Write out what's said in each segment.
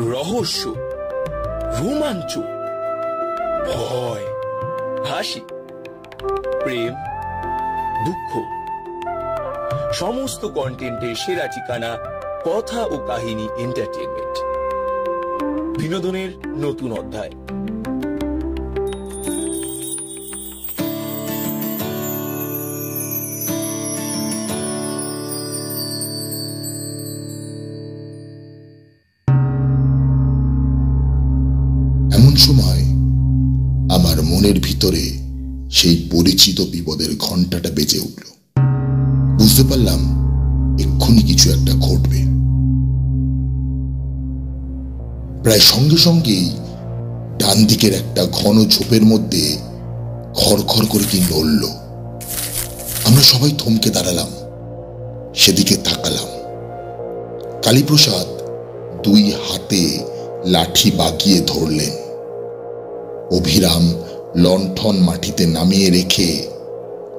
রহস্য, রোমাঞ্চ, ভয়, হাসি, প্রেম, দুঃখ, সমস্ত কন্টেন্টের সেরা ঠিকানা কথা ও কাহিনী এন্টারটেইনমেন্ট। বিনোদনের নতুন অধ্যায়। এমন সময় আমার মনের ভিতরে সেই পরিচিত বিপদের ঘন্টাটা বেজে উঠল। বুঝতে পারলাম এক্ষুনি কিছু একটা ঘটবে। প্রায় সঙ্গে সঙ্গেই ডান দিকের একটা ঘন ঝোপের মধ্যে খড়খড় করে কি নড়ল। আমরা সবাই থমকে দাঁড়ালাম, সেদিকে তাকালাম। কালীপ্রসাদ দুই হাতে লাঠি বাগিয়ে ধরলেন। অভিরাম লণ্ঠন মাটিতে নামিয়ে রেখে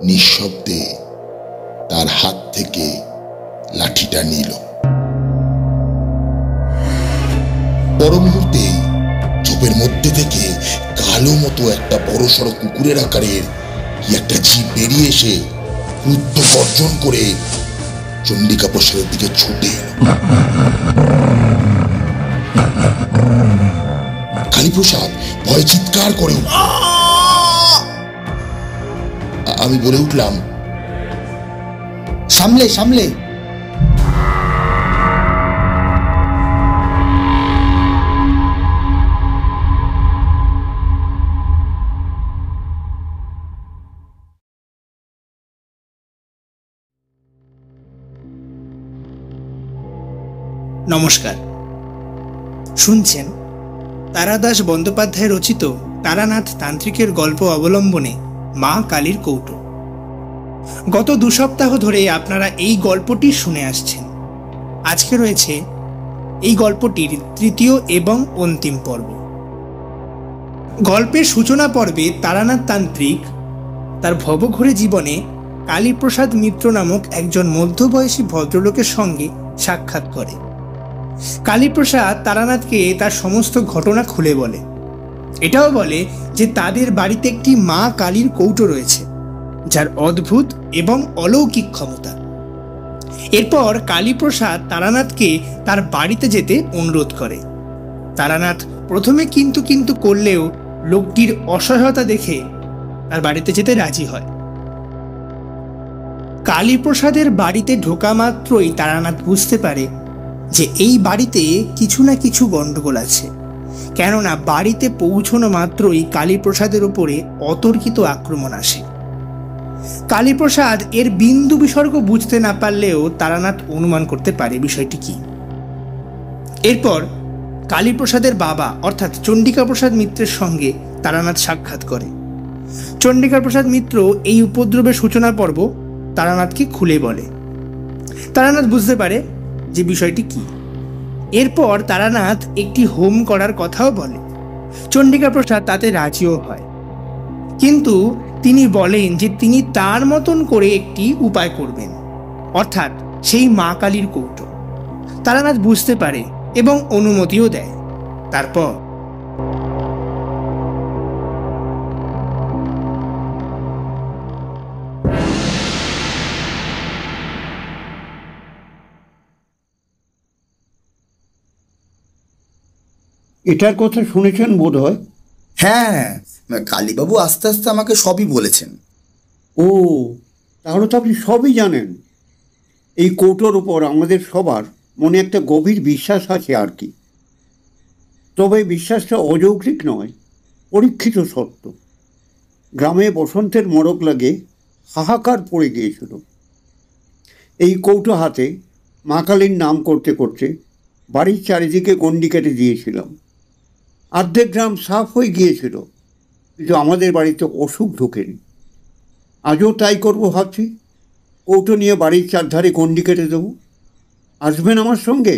নিঃশব্দে তার হাত থেকে লাঠিটা নিল। পর মুহূর্তে ঝোপের মধ্যে থেকে কালো মতো একটা বড়সড় কুকুরের আকারের কি একটা জীব বেরিয়ে এসে ক্রুদ্ধ গর্জন করে চন্ডিকা প্রসাদের দিকে ছুটে এল। কালীপ্রসাদ ভয়ে চিৎকার করে উঠল। আমি বলে উঠলাম, সামলে সামলে। নমস্কার, শুনছেন তারাদাস বন্দ্যোপাধ্যায় রচিত তারানাথ তান্ত্রিকের গল্প অবলম্বনে মা কালীর কৌটো। গত 2 সপ্তাহ ধরে আপনারা এই গল্পটি শুনে আসছেন। আজকে রয়েছে এই গল্পটির 3য় এবং অন্তিম পর্ব। গল্পের সূচনা পর্বে তারানাথ তান্ত্রিক তার ভবঘুরে জীবনে কালীপ্রসাদ মিত্র নামক একজন মধ্যবয়সী ভদ্রলোকের সঙ্গে সাক্ষাৎ করে। কালীপ্রসাদ তারানাথকে তার সমস্ত ঘটনা খুলে বলে। এটাও বলে যে তাদের বাড়িতে একটি মা কালীর কৌটো রয়েছে, যার অদ্ভুত এবং অলৌকিক ক্ষমতা। এরপর কালীপ্রসাদ তারানাথকে তার বাড়িতে যেতে অনুরোধ করে। তারানাথ প্রথমে কিন্তু করলেও লোকটির অসহায়তা দেখে তার বাড়িতে যেতে রাজি হয়। কালীপ্রসাদের বাড়িতে ঢোকা মাত্রই তারানাথ বুঝতে পারে যে এই বাড়িতে কিছু না কিছু গন্ডগোল আছে, কেননা বাড়িতে পৌঁছানো মাত্রই কালীপ্রসাদের উপরে অতর্কিত আক্রমণ আসে। কালীপ্রসাদ এর বিন্দু বিসর্গ বুঝতে না পারলেও তারানাথ অনুমান করতে পারে বিষয়টি কি। এরপর কালীপ্রসাদের বাবা অর্থাৎ চন্ডিকা প্রসাদ মিত্রের সঙ্গে তারানাথ সাক্ষাৎ করে। চন্ডিকা প্রসাদ মিত্র এই উপদ্রবের সূচনা পর্ব তারানাথকে খুলে বলে। তারানাথ বুঝতে পারে যে বিষয়টি কি। এরপর তারানাথ একটি হোম করার কথাও বলে। চন্ডিকা প্রসাদ তাতে রাজিও হয়, কিন্তু তিনি বলেন যে তিনি তার মতন করে একটি উপায় করবেন, অর্থাৎ সেই মা কালীর কৌটো। তারানাথ বুঝতে পারে এবং অনুমতিও দেয়। তারপর এটার কথা শুনেছেন বোধ হয়? হ্যাঁ, কালীবাবু আস্তে আস্তে আমাকে সবই বলেছেন। ও, তাহলে তো আপনি সবই জানেন। এই কৌটোর উপর আমাদের সবার মনে একটা গভীর বিশ্বাস আছে আর কি। তবে বিশ্বাসটা অযৌক্তিক নয়, পরীক্ষিত সত্য। গ্রামে বসন্তের মড়ক লাগে হাহাকার পড়ে গিয়েছিল। এই কৌটো হাতে মা কালীর নাম করতে করতে বাড়ির চারিদিকে গণ্ডি কেটে দিয়েছিলাম। অর্ধেক গ্রাম সাফ হয়ে গিয়েছিল, কিন্তু আমাদের বাড়িতে অসুখ ঢোকেনি। আজও তাই করবো ভাবছি। কৌটো নিয়ে বাড়ির চারধারে গণ্ডি কেটে দেবো। আসবেন আমার সঙ্গে?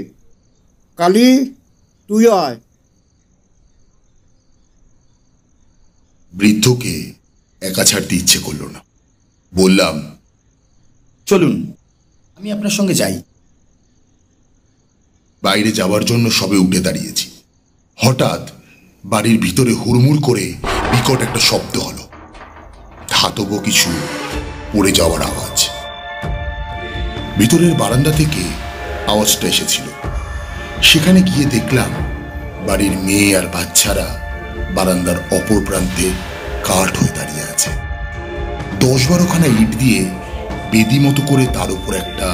কালী, তুই আয়। বৃদ্ধকে একা ছাড়তে ইচ্ছে করলো না। বললাম, চলুন, আমি আপনার সঙ্গে যাই। বাইরে যাওয়ার জন্য সবে উঠে দাঁড়িয়েছি। হঠাৎ বাড়ির ভিতরে হুড়মুড় করে বিকট একটা শব্দ হলো। ধাতব কিছু পড়ে যাওয়ার আওয়াজ। ভিতরের বারান্দা থেকে আওয়াজটা এসেছিল। সেখানে গিয়ে দেখলাম বাড়ির মেয়ে আর বাচ্চারা বারান্দার অপর প্রান্তে কাঠ হয়ে দাঁড়িয়ে আছে। 10-12খানা ইট দিয়ে বেদি মতো করে তার উপর একটা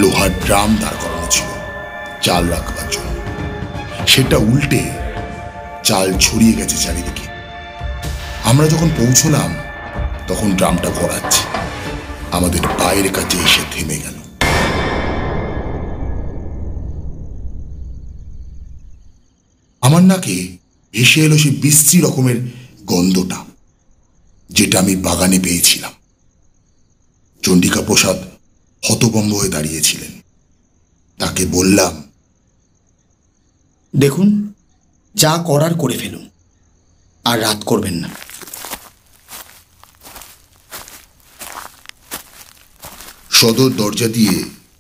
লোহার ড্রাম দাঁড় করানো ছিল চাল রাখবার জন্য। সেটা উল্টে চাল ছড়িয়ে গেছে চারিদিকে। আমরা যখন পৌঁছলাম তখন ড্রামটা গড়াচ্ছে আমাদের পায়ের কাছে এসে থেমে গেল। আমার নাকে ভেসে এলো সেই বিশ্রী রকমের গন্ধটা, যেটা আমি বাগানে পেয়েছিলাম। চন্ডিকা প্রসাদ হতভম্ব হয়ে দাঁড়িয়েছিলেন। তাকে বললাম, দেখুন, যা করার করে ফেলুন, আর রাত করবেন না। সদর দরজা দিয়ে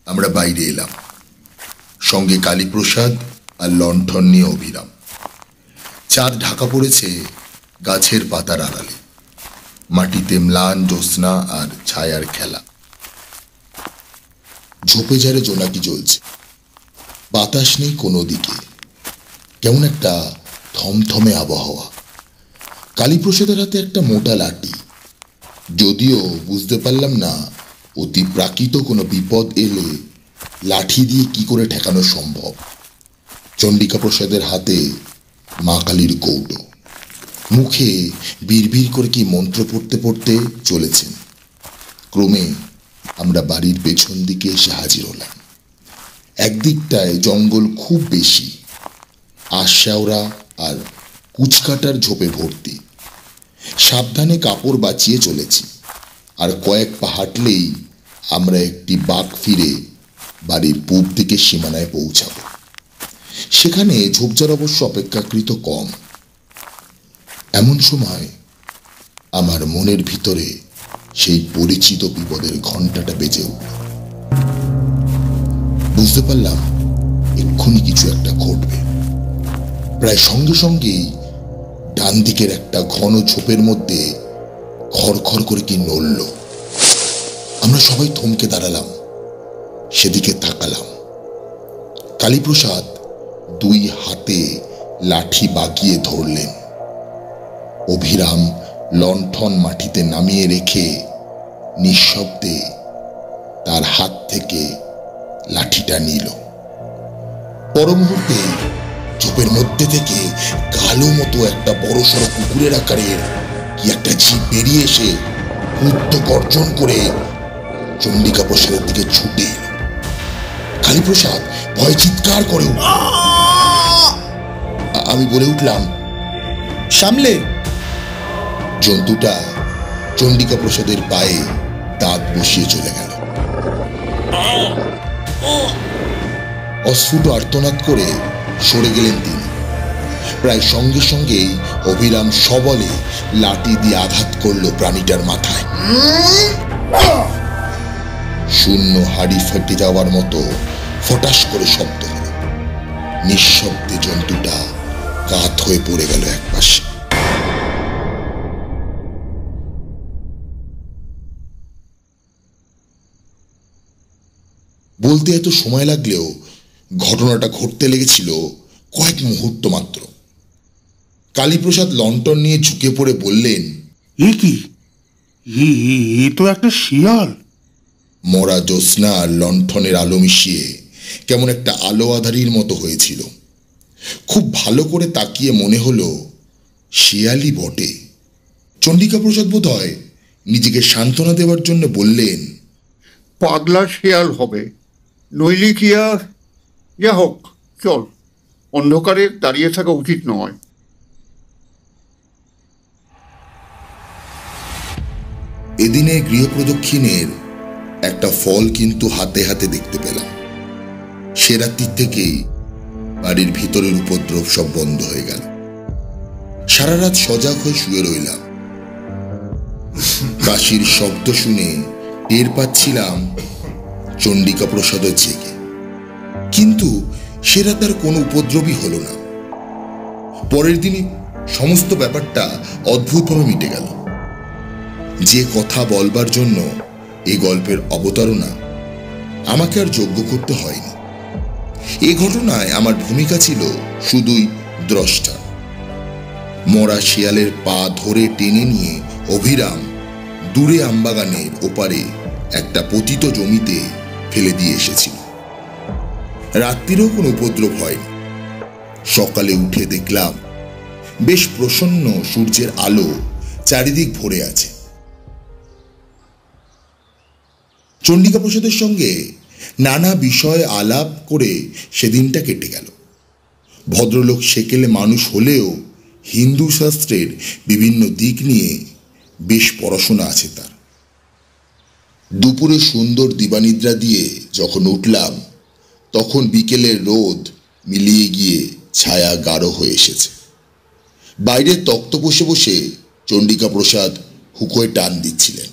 আমরা বাইরে এলাম, সঙ্গে কালীপ্রসাদ আর লণ্ঠন নিয়ে অভিরাম। চাঁদ ঢাকা পড়েছে গাছের পাতার আড়ালে। মাটিতে ম্লান জ্যোৎস্না আর ছায়ার খেলা। ঝোপে ঝাড়ে জোনাকি জ্বলছে। বাতাস নেই কোনো দিকে, কেমন একটা থমথমে আবহাওয়া। কালীপ্রসাদের হাতে একটা মোটা লাঠি। যদিও বুঝতে পারলাম না অতি প্রাকৃত কোনো বিপদ এলে লাঠি দিয়ে কি করে ঠেকানো সম্ভব। চন্ডিকা প্রসাদের হাতে মা কালীর কৌটো। মুখে বিড়বিড় করে কি মন্ত্র পড়তে পড়তে চলেছেন। ক্রমে আমরা বাড়ির পেছন দিকে এসে হাজির হলাম। একদিকটায় জঙ্গল খুব বেশি, আশাওরা আর কুচকাটার ঝোপে ভর্তি। সাবধানে কাপড় বাঁচিয়ে চলেছি, আর কয়েক পা হাঁটলেই আমরা একটি বাঁক ফিরে বাড়ির পূব দিকে সীমানায় পৌঁছাব। সেখানে ঝোপঝাড় অবশ্য অপেক্ষাকৃত কম। এমন সময় আমার মনের ভিতরে সেই পরিচিত বিপদের ঘণ্টাটা বেজে উঠল। বুঝতে পারলাম এক্ষুনি কিছু একটা ঘটবে। প্রায় সঙ্গে সঙ্গেই ডান দিকের একটা ঘন ঝোপের মধ্যে খড়খড় করে কি নড়ল। আমরা সবাই থমকে দাঁড়ালাম, সেদিকে তাকালাম। কালীপ্রসাদ 2 হাতে লাঠি বাগিয়ে ধরলেন। অভিরাম লণ্ঠন মাটিতে নামিয়ে রেখে নিঃশব্দে তার হাত থেকে লাঠিটা নিল। পর মুহূর্তে ঝোপের মধ্যে থেকে কালো মতো একটা বড়সড় কুকুরের আকারের কি একটা জীব বেরিয়ে এসে ক্রুদ্ধ গর্জন করে চন্ডিকা প্রসাদের দিকে ছুটে এল। কালীপ্রসাদ ভয়ে চিৎকার করে উঠল। আমি বলে উঠলাম, সামলে। জন্তুটা চন্ডিকা প্রসাদের পায়ে দাঁত বসিয়ে চলে গেল। অস্ফুট আর্তনাদ করে সরে গেলেন তিনি। প্রায় সঙ্গে সঙ্গেই অভিরাম সবলে লাঠি দিয়ে আঘাত করল প্রাণীটার মাথায়। শূন্য হাড়ি ফেটে যাওয়ার মতো ফটাস করে শব্দ হল। নিঃশব্দে জন্তুটা কাত হয়ে পড়ে গেল একপাশে। বলতে এত সময় লাগলেও ঘটনাটা ঘটতে লেগেছিল কয়েক মুহূর্ত মাত্র। কালীপ্রসাদ লণ্ঠন নিয়ে ঝুঁকে পড়ে বললেন, এ কি, এ তো একটা শিয়াল। মরা জ্যোৎস্না আর লণ্ঠনের আলো মিশিয়ে কেমন একটা আলো আধারির মতো হয়েছিল। খুব ভালো করে তাকিয়ে মনে হলো শিয়ালই বটে। চন্ডিকা প্রসাদ বোধ হয় নিজেকে সান্ত্বনা দেওয়ার জন্য বললেন, পাগলা শিয়াল হবে, নইলে কি আর। যা হোক, চল, অন্ধকারে দাঁড়িয়ে থাকা উচিত নয়। এদিনে গৃহপ্রদক্ষিণের একটা ফল কিন্তু হাতে হাতে দেখতে পেলাম। সে রাত্রির থেকেই বাড়ির ভিতরের উপদ্রব সব বন্ধ হয়ে গেল। সারা রাত সজাগ হয়ে শুয়ে রইলাম। কাশির শব্দ শুনে টের পাচ্ছিলাম চন্ডিকা প্রসাদের জেগে, কিন্তু সে রাত আর কোনো উপদ্রবই হলো না। পরের দিনই সমস্ত ব্যাপারটা অদ্ভুতভাবে মিটে গেল। যে কথা বলবার জন্য এই গল্পের অবতারণা আমাকে আর যোগ্য করতে হয়নি। এই ঘটনায় আমার ভূমিকা ছিল শুধুই দ্রষ্টা। মরা শিয়ালের পা ধরে টেনে নিয়ে অভিরাম দূরে আমবাগানের ওপারে একটা পতিত জমিতে ফেলে দিয়ে এসেছিল। রাত্রিরও কোনো উপদ্রব হয়নি। সকালে উঠে দেখলাম বেশ প্রসন্ন সূর্যের আলো চারিদিক ভরে আছে। চণ্ডিকা প্রসাদের সঙ্গে নানা বিষয় আলাপ করে সেদিনটা কেটে গেল। ভদ্রলোক সেকেলে মানুষ হলেও হিন্দু শাস্ত্রের বিভিন্ন দিক নিয়ে বেশ পড়াশোনা আছে তার। দুপুরে সুন্দর দিবানিদ্রা দিয়ে যখন উঠলাম তখন বিকেলের রোদ মিলিয়ে গিয়ে ছায়া গাঢ় হয়ে এসেছে। বাইরে তক্ত বসে বসে চণ্ডিকা প্রসাদ হুকোয় টান দিচ্ছিলেন।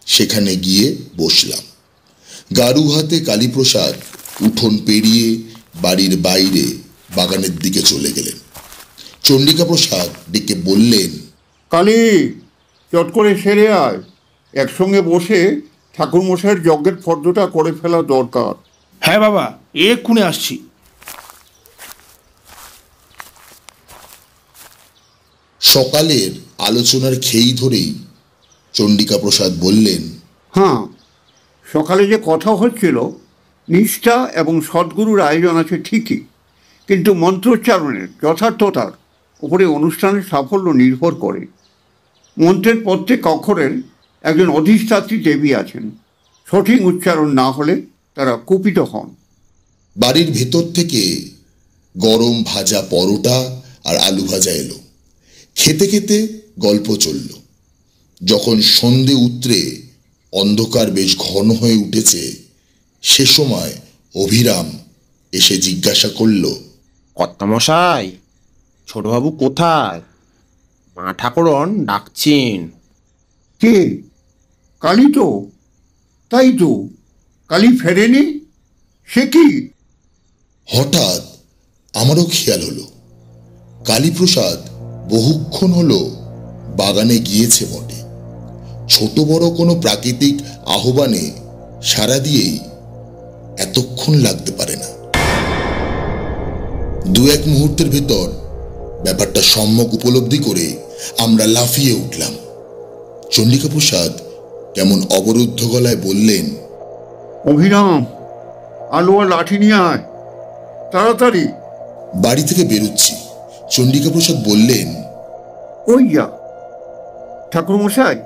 সেখানে গিয়ে বসলাম। গারু হাতে কালীপ্রসাদ উঠোন পেরিয়ে বাড়ির বাইরে বাগানের দিকে চলে গেলেন। চণ্ডিকা প্রসাদ ডেকে বললেন, কালী, চট করে সেরে আয়, একসঙ্গে বসে ঠাকুরমশাইয়ের যজ্ঞের ফর্দটা করে ফেলা দরকার। হ্যাঁ বাবা, এক্ষুনি আসছি। সকালের আলোচনার খেই ধরেই চণ্ডিকা প্রসাদ বললেন, হ্যাঁ, সকালে যে কথা হচ্ছিল নিষ্ঠা এবং সদ্গুরুর আয়োজন আছে ঠিকই, কিন্তু মন্ত্রোচ্চারণের যথার্থতার উপরে অনুষ্ঠানের সাফল্য নির্ভর করে। মন্ত্রের প্রত্যেক অক্ষরের একজন অধিষ্ঠাত্রী দেবী আছেন। সঠিক উচ্চারণ না হলে তারা কুপিত হন। বাড়ির ভেতর থেকে গরম ভাজা পরোটা আর আলু ভাজা এলো। খেতে খেতে গল্প চলল। যখন সন্ধে উতরে অন্ধকার বেশ ঘন হয়ে উঠেছে সে সময় অভিরাম এসে জিজ্ঞাসা করল, কর্তামশাই, ছোটবাবু কোথায়? মা ঠাকুরন ডাকছেন। কে? কালী তো। তাই তো, কালী ফেরেনি? সে কি? হঠাৎ আমারও খেয়াল হলো কালীপ্রসাদ বহুক্ষণ হলো বাগানে গিয়েছে বটে। ছোট বড় কোনো প্রাকৃতিক আহ্বানে সাড়া দিয়েই এতক্ষণ লাগতে পারে না। দু এক মুহূর্তের ভেতর ব্যাপারটা সম্যক উপলব্ধি করে আমরা লাফিয়ে উঠলাম। চণ্ডিকা প্রসাদ কেমন অবরুদ্ধ গলায় বললেন, অভিরাম, আলো আর লাঠি নিয়ে আয়, তাড়াতাড়ি। বাড়ি থেকে বেরোচ্ছি। চণ্ডিকা প্রসাদ বললেন, ওই যা ঠাকুরমশাই,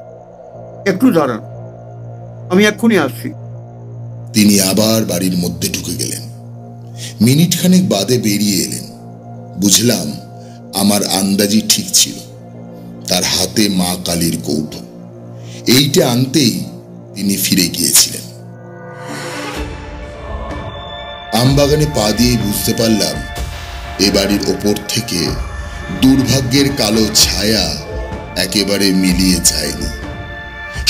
একটু দাঁড়ান, আমি এক্ষুনি আসছি। তিনি আবার বাড়ির মধ্যে ঢুকে গেলেন। মিনিট খানেক বাদে বেরিয়ে এলেন। বুঝলাম আমার আন্দাজি ঠিক ছিল। তার হাতে মা কালীর কৌটো। এইটা আনতেই তিনি ফিরে গিয়েছিলেন। আমবাগানে পা দিয়ে বুঝতে পারলাম এ বাড়ির ওপর থেকে দুর্ভাগ্যের কালো ছায়া একেবারে মিলিয়ে যায়নি।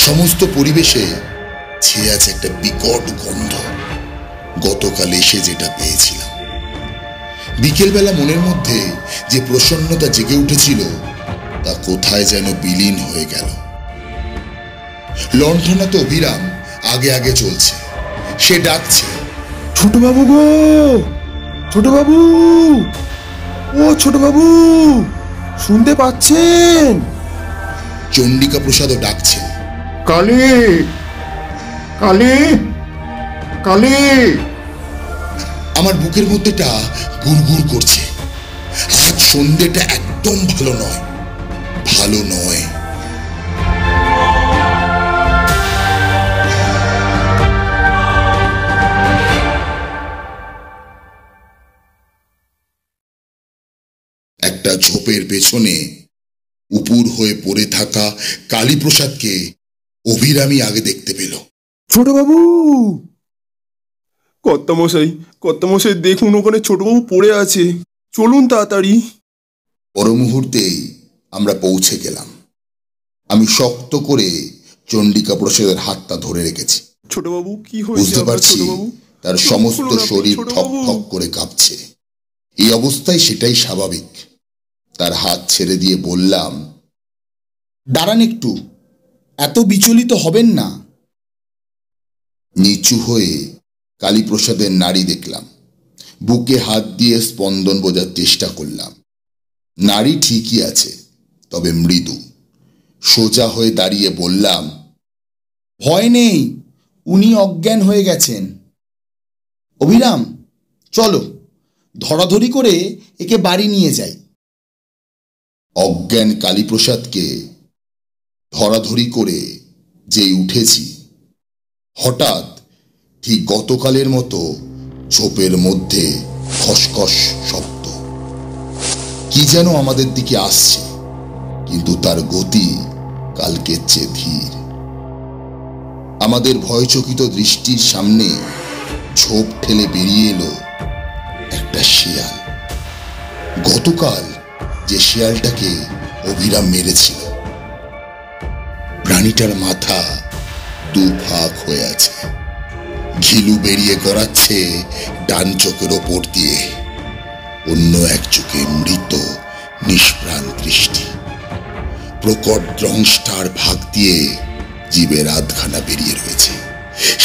সমস্ত পরিবেশে ছেয়ে আছে একটা বিকট গন্ধ, গতকাল এসে যেটা পেয়েছিলাম। বিকেলবেলা মনের মধ্যে যে প্রসন্নতা জেগে উঠেছিল তা কোথায় যেন বিলীন হয়ে গেল। লণ্ঠনাতে অভিরাম আগে আগে চলছে। সে ডাকছে, ছোটবাবু গো, ছোটবাবু, ও ছোটবাবু, শুনতে পাচ্ছেন? চণ্ডিকা প্রসাদও ডাকছে, কালী, কালী, কালী। আমার বুকের মধ্যেটা গুড়গুড় করছে। আজ সন্ধ্যেটা একদম ভালো নয়, ভালো নয়। একটা ঝোপের পেছনে উপুর হয়ে পড়ে থাকা কালীপ্রসাদকে অভিরামী আগে দেখতে পেল। ছোটবাবু, কর্তামশাই, কর্তামশাই দেখুন, ওখানে ছোটবাবু পড়ে আছে, চলুন তাড়াতাড়ি। পর মুহূর্তেই আমরা পৌঁছে গেলাম। আমি শক্ত করে চণ্ডিকা প্রসাদের হাতটা ধরে রেখেছি। ছোটবাবু, কি হয়েছে? বুঝতে পারছি ছোটবাবু, তার সমস্ত শরীর ঠক ঠক করে কাঁপছে। এই অবস্থায় সেটাই স্বাভাবিক। তার হাত ছেড়ে দিয়ে বললাম, দাঁড়ান একটু, এত বিচলিত হবেন না। নিচু হয়ে কালীপ্রসাদের নাড়ি দেখলাম। বুকে হাত দিয়ে স্পন্দন বোঝার চেষ্টা করলাম। নাড়ি ঠিকই আছে, তবে মৃদু। সোজা হয়ে দাঁড়িয়ে বললাম, ভয় নেই, উনি অজ্ঞান হয়ে গেছেন। অভিরাম, চলো ধরাধরি করে একে বাড়ি নিয়ে যাই। অজ্ঞান কালীপ্রসাদকে ধরাধরি করে যেই উঠেছি, হঠাৎ ঠিক গতকালের মতো ঝোপের মধ্যে খসখস শব্দ। কি যেন আমাদের দিকে আসছে, কিন্তু তার গতি কালকের চেয়ে ধীর। আমাদের ভয়চকিত দৃষ্টির সামনে ঝোপ ঠেলে বেরিয়ে এলো একটা শিয়াল। গতকাল যে শিয়ালটাকে অভিরাম মেরেছিল, প্রাণীটার মাথা দুভাগ হয়ে আছে, ঘিলু বেরিয়ে গড়াচ্ছে ডান চোখের ওপর দিয়ে, অন্য এক চোখে মৃত নিষ্প্রাণ দৃষ্টি। প্রকট দ্রংষ্টার ভাগ দিয়ে জীবের আধখানা বেরিয়ে রয়েছে।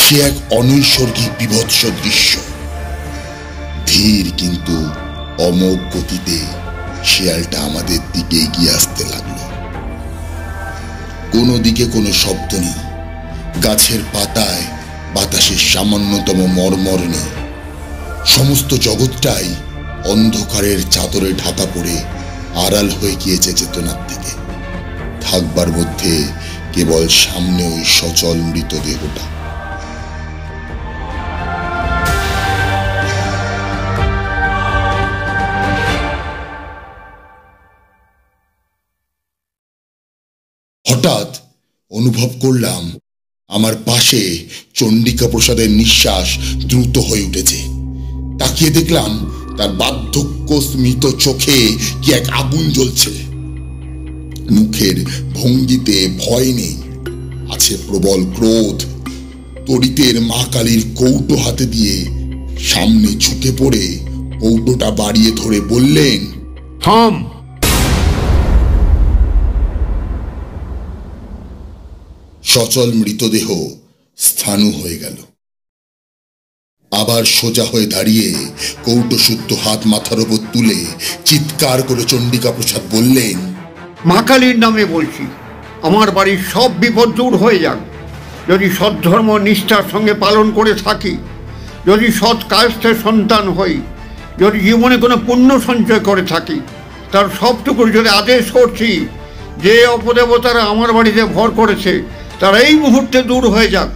সে এক অনৈসর্গিক বিভৎস দৃশ্য। ধীর কিন্তু অমোঘ গতিতে শিয়ালটা আমাদের দিকে এগিয়ে আসতে লাগলো। কোনো দিকে কোনো শব্দ নেই, গাছের পাতায় বাতাসের সামান্যতম মর্মর নেই। সমস্ত জগৎটাই অন্ধকারের চাদরে ঢাকা পড়ে আড়াল হয়ে গিয়েছে চেতনার থেকে। থাকবার মধ্যে কেবল সামনে ওই সচল মৃতদেহটা। হঠাৎ অনুভব করলাম আমার পাশে চণ্ডিকা প্রসাদের নিঃশ্বাস দ্রুত হয়ে উঠেছে। তাকিয়ে দেখলাম তার বার্ধক্য স্মিত চোখে কি এক আগুন জ্বলছে। মুখের ভঙ্গিতে ভয় নেই, আছে প্রবল ক্রোধ। তড়িতের মা কালীর কৌটো হাতে দিয়ে সামনে ঝুঁকে পড়ে কৌটোটা বাড়িয়ে ধরে বললেন, থাম। সচল মৃতদেহ স্থাণু হয়ে গেল। আবার সোজা হয়ে দাঁড়িয়ে কৌটো শুদ্ধ হাত মাথার উপর তুলে চিৎকার করে চণ্ডিকা প্রসাদ বললেন, মা কালীর নামে বলছি, আমার বাড়ির সব বিপদ দূর হয়ে যাক। যদি সদ্ধর্ম নিষ্ঠার সঙ্গে পালন করে থাকি, যদি সৎ কায়স্থের সন্তান হই, যদি জীবনে কোনো পুণ্য সঞ্চয় করে থাকি, তার সবটুকুর যদি আদেশ করছি যে অপদেবতারা আমার বাড়িতে ভর করেছে তারা এই মুহূর্তে দূর হয়ে যাক।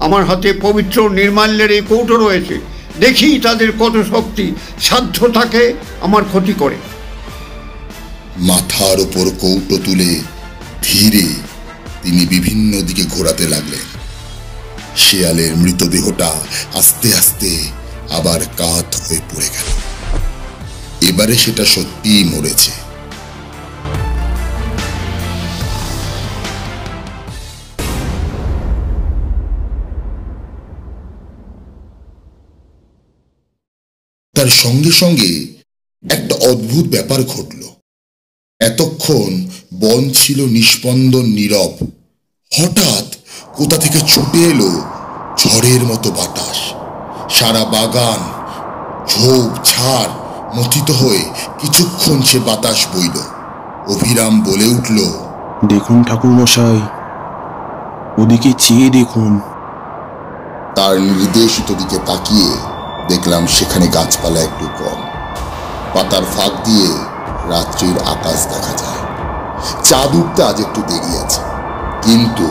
আমার হাতে পবিত্র নির্মাল্যের এই কৌটো রয়েছে, দেখি তাদের কত শক্তি সাধ্য থাকে আমার ক্ষতি করে। মাথার উপর কৌটো তুলে ধীরে তিনি বিভিন্ন দিকে ঘোরাতে লাগলেন। শিয়ালের মৃতদেহটা আস্তে আস্তে আবার কাত হয়ে পড়ে গেল। এবারে সেটা সত্যিই মরেছে। তার সঙ্গে সঙ্গে একটা অদ্ভুত ব্যাপার ঘটল। এতক্ষণ বন ছিল নিস্পন্দন নীরব। হঠাৎ কোথা থেকে ছুটে এলো ঝড়ের মতো বাতাস। সারা বাগান ঝোপ ঝাড় মথিত হয়ে কিছুক্ষণ সে বাতাস বইল। অভিরাম বলে উঠল, দেখুন ঠাকুর মশাই, ওদিকে চেয়ে দেখুন। তার নির্দেশিত দিকে তাকিয়ে দেখলাম সেখানে গাছপালা একটু কম। পাতার ফাঁক দিয়ে রাত্রির আকাশ দেখা যায়। চাঁদ উঠতে আজ একটু দেরি আছে, কিন্তু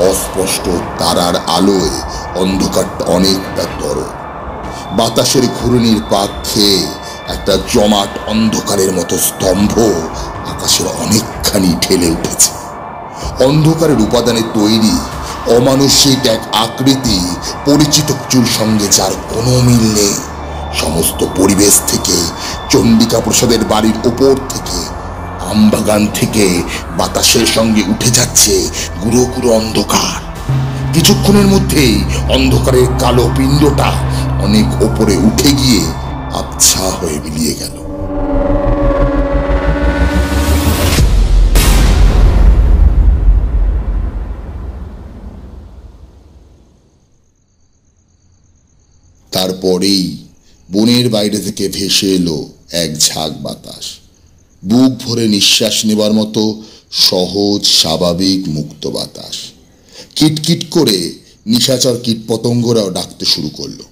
অস্পষ্ট তারার আলোয় অন্ধকারটা অনেকটা তরল। বাতাসের ঘূর্ণির পাক খেয়ে একটা জমাট অন্ধকারের মতো স্তম্ভ আকাশের অনেকখানি ঠেলে উঠেছে। অন্ধকারের উপাদানে তৈরি অমানুষিক এক আকৃতি, পরিচিত কিছুর সঙ্গে যার কোনো মিল নেই। সমস্ত পরিবেশ থেকে, চণ্ডিকা প্রসাদের বাড়ির ওপর থেকে, আমবাগান থেকে বাতাসের সঙ্গে উঠে যাচ্ছে গুঁড়ো গুঁড়ো অন্ধকার। কিছুক্ষণের মধ্যেই অন্ধকারের কালো পিণ্ডটা অনেক ওপরে উঠে গিয়ে আবছা হয়ে মিলিয়ে গেল। তারপরেই বনের বাইরে থেকে ভেসে এলো এক ঝাঁক বাতাস, বুক ভরে নিঃশ্বাস নেবার মতো সহজ স্বাভাবিক মুক্ত বাতাস। কিটকিট করে নিশাচর কীটপতঙ্গরাও ডাকতে শুরু করলো।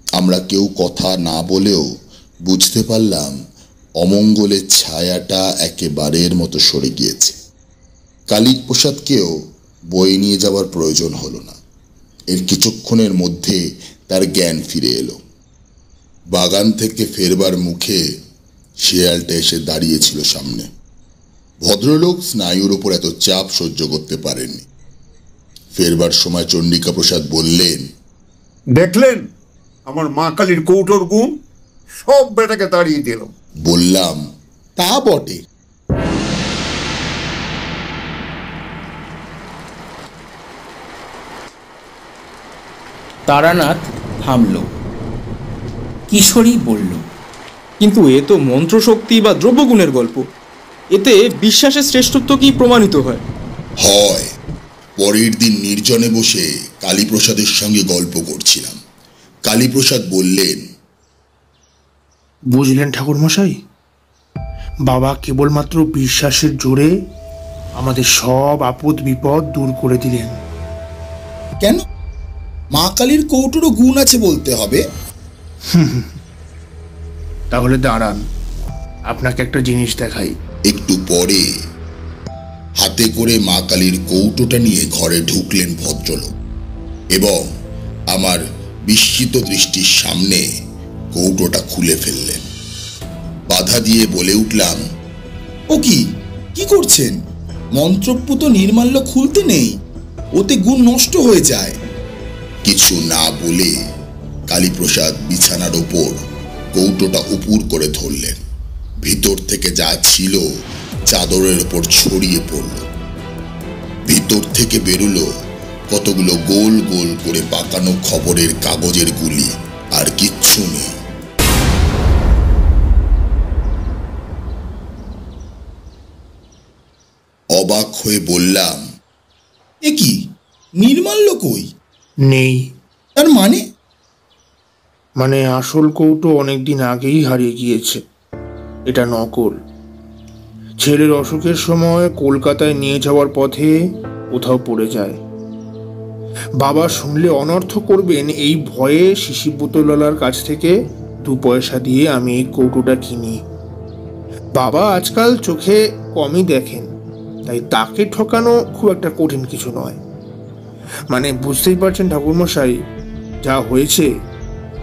আমরা কেউ কথা না বলেও বুঝতে পারলাম অমঙ্গলের ছায়াটা একেবারের মতো সরে গিয়েছে। কালীপ্রসাদকেও বয়ে নিয়ে যাওয়ার প্রয়োজন হলো না। এর কিছুক্ষণের মধ্যে তার জ্ঞান ফিরে এলো। বাগান থেকে ফেরবার মুখে শেয়ালটা এসে দাঁড়িয়েছিল সামনে। ভদ্রলোক স্নায়ুর ওপর এত চাপ সহ্য করতে পারেননি। ফেরবার সময় চণ্ডিকা প্রসাদ বললেন, দেখলেন আমার মা কালীর কৌটোর গুণ? সব বেটাকে তাড়িয়ে দিল। বললাম, তা বটে। তারানাথ থামল। কিশোরী বলল, কিন্তু এ তো মন্ত্রশক্তি বা দ্রব্যগুণের গল্প। এতে বিশ্বাসের শ্রেষ্ঠত্ব কি প্রমাণিত হয়? হয়। পরের দিন নির্জনে বসে কালীপ্রসাদের সঙ্গে গল্প করছিলাম। কালীপ্রসাদ বললেন, বুঝলেন ঠাকুরমশাই, বাবা কেবলমাত্র বিশ্বাসের জোরে আমাদের সব আপদ বিপদ দূর করে দিলেন। কেন? মা কালীর কৌটোরও গুণ আছে বলতে হবে। তাহলে দাঁড়ান, আপনাকে একটা জিনিস দেখাই। একটু পরে হাতে করে মা কালীর কৌটোটা নিয়ে ঘরে ঢুকলেন ভদ্রলোক এবং আমার বিস্মিত দৃষ্টির সামনে কৌটোটা খুলে ফেললেন। বাধা দিয়ে বলে উঠলাম, ও কি করছেন? মন্ত্রপুত নির্মাল্য খুলতে নেই, ওতে গুণ নষ্ট হয়ে যায়। কিছু না বলে কালীপ্রসাদ বিছানার ওপর কৌটোটা উপুর করে ধরলেন। ভিতর থেকে যা ছিল চাদরের ওপর ছড়িয়ে পড়ল। ভিতর থেকে বেরোলো কতগুলো গোল গোল করে পাকানো খবরের কাগজের গুলি, আর কিচ্ছু নেই। অবাক হয়ে বললাম, এ কি, নির্মাল্য কই? নেই। তার মানে আসল কৌটো অনেকদিন আগেই হারিয়ে গিয়েছে। এটা নকল। ছেলের অসুখের সময় কলকাতায় নিয়ে যাওয়ার পথে কোথাও পড়ে যায়। বাবা শুনলে অনর্থ করবেন, এই ভয়ে শিশি বোতলওয়ালার কাছ থেকে 2 পয়সা দিয়ে আমি এই কৌটোটা কিনি। বাবা আজকাল চোখে কমই দেখেন, তাই তাকে ঠকানো খুব একটা কঠিন কিছু নয়। মানে বুঝতেই পারছেন ঠাকুরমশাই, যা হয়েছে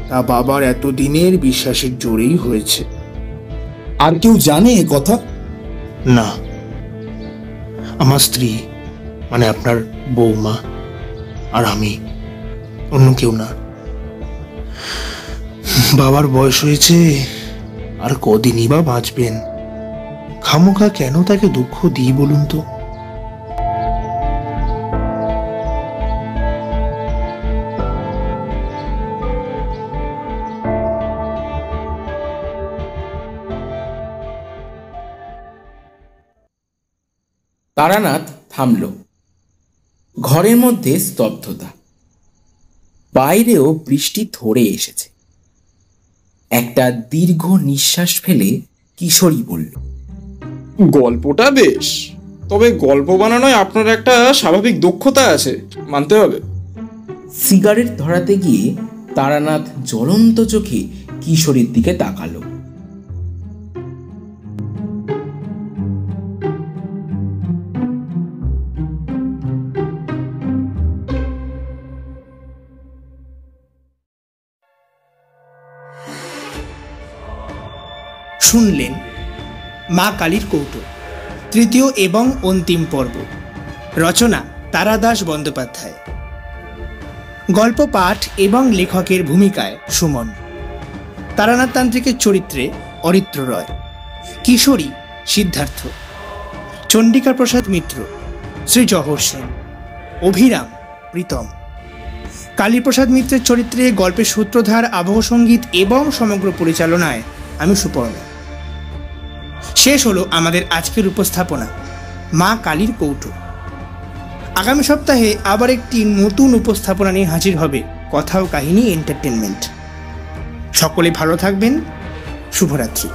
তা বাবার এতদিনের বিশ্বাসের জোরেই হয়েছে। আর কেউ জানে এ কথা? না, আমার স্ত্রী, মানে আপনার বৌমা আর আমি, অন্য কেউ না। বাবার বয়স হয়েছে, আর কদিনই বা বাঁচবেন। খামোখা কেন তাকে দুঃখ দিই বলুন তো? তারানাথ থামল। ঘরের মধ্যে স্তব্ধতা। বাইরেও বৃষ্টি ধরে এসেছে। একটা দীর্ঘ নিঃশ্বাস ফেলে কিশোরী বলল, গল্পটা বেশ, তবে গল্প বানানোয় আপনার একটা স্বাভাবিক দক্ষতা আছে, মানতে হবে। সিগারেট ধরাতে গিয়ে তারানাথ জ্বলন্ত চোখে কিশোরীর দিকে তাকালো। শুনলেন মা কালীর কৌটো, 3য় এবং অন্তিম পর্ব। রচনা তারাদাস বন্দ্যোপাধ্যায়। গল্প পাঠ এবং লেখকের ভূমিকায় সুমন। তারানাথ তান্ত্রিকের চরিত্রে অরিত্র রয়, কিশোরী সিদ্ধার্থ, চণ্ডিকা প্রসাদ মিত্র শ্রী জহর সেন, অভিরাম প্রীতম। কালীপ্রসাদ মিত্রের চরিত্রে গল্পের সূত্রধার, আবহ সঙ্গীত এবং সমগ্র পরিচালনায় আমি সুপর্ণ। শেষ হলো আমাদের আজকের উপস্থাপনা, মা কালীর কৌটো। আগামী সপ্তাহে আবার একটি নতুন উপস্থাপনা নিয়ে হাজির হবে কথা ও কাহিনী এন্টারটেনমেন্ট। সকলে ভালো থাকবেন। শুভরাত্রি।